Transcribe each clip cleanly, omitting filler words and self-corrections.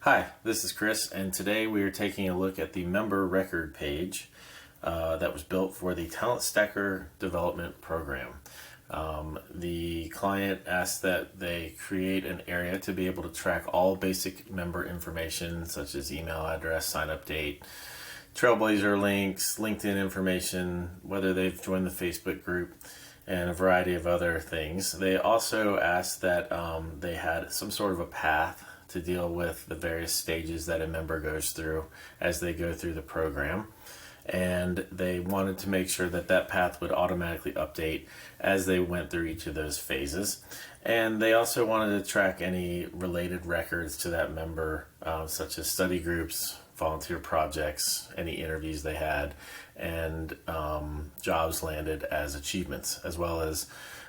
Hi, this is Chris, and today we are taking a look at the member record page that was built for the Talent Stacker Development Program. The client asked that they create an area to be able to track all basic member information, such as email address, sign-up date, Trailblazer links, LinkedIn information, whether they've joined the Facebook group, and a variety of other things. They also asked that they had some sort of a path to deal with the various stages that a member goes through as they go through the program. And they wanted to make sure that that path would automatically update as they went through each of those phases. And they also wanted to track any related records to that member, such as study groups, volunteer projects, any interviews they had, and jobs landed as achievements, as well as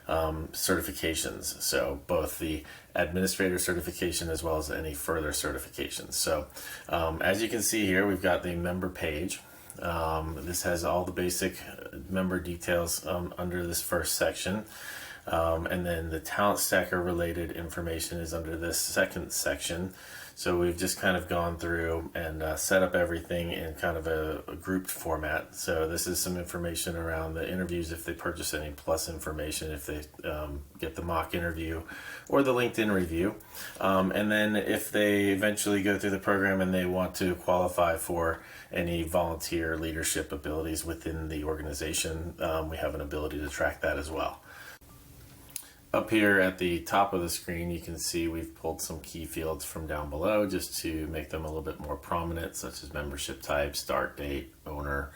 certifications. So both the administrator certification as well as any further certifications. So as you can see here, we've got the member page. This has all the basic member details under this first section. And then the Talent Stacker related information is under this second section. So we've just kind of gone through and set up everything in kind of a grouped format. So this is some information around the interviews if they purchase any, plus information if they get the mock interview or the LinkedIn review. And then if they eventually go through the program and they want to qualify for any volunteer leadership abilities within the organization, we have an ability to track that as well. Up here at the top of the screen, you can see we've pulled some key fields from down below just to make them a little bit more prominent, such as membership type, start date, owner,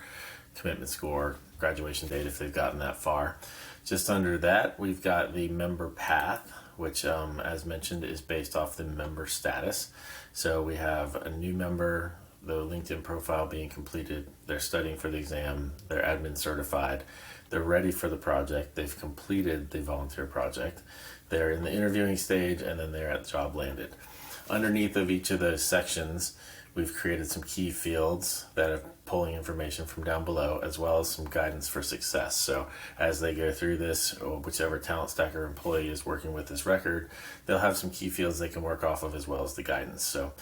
commitment score, graduation date if they've gotten that far. Just under that, we've got the member path, which as mentioned is based off the member status. So we have a new member, the LinkedIn profile being completed, they're studying for the exam, they're admin certified, they're ready for the project, they've completed the volunteer project, they're in the interviewing stage, and then they're at job landed. Underneath of each of those sections, we've created some key fields that are pulling information from down below, as well as some guidance for success. So as they go through this, or whichever Talent Stacker employee is working with this record, they'll have some key fields they can work off of, as well as the guidance. So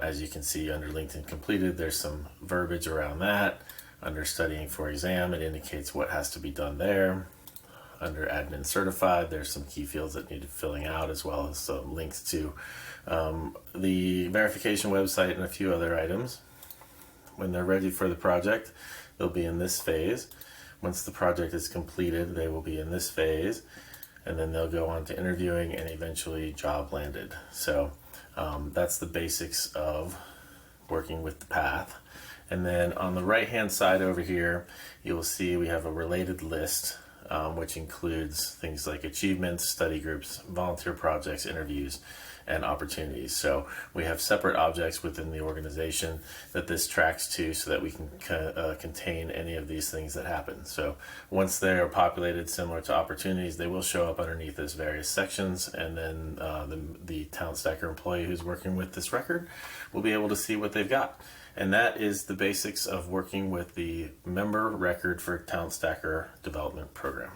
as you can see under LinkedIn completed, there's some verbiage around that. Under studying for exam, it indicates what has to be done there. Under admin certified, there's some key fields that need filling out, as well as some links to the verification website and a few other items. When they're ready for the project, they'll be in this phase. Once the project is completed, they will be in this phase, and then they'll go on to interviewing and eventually job landed. So that's the basics of working with the path. And then on the right hand side over here, you'll see we have a related list, which includes things like achievements, study groups, volunteer projects, interviews, and opportunities. So we have separate objects within the organization that this tracks to, so that we can contain any of these things that happen. So once they are populated similar to opportunities, they will show up underneath as various sections, and then the Talent Stacker employee who's working with this record will be able to see what they've got. And that is the basics of working with the member record for Talent Stacker Development Program.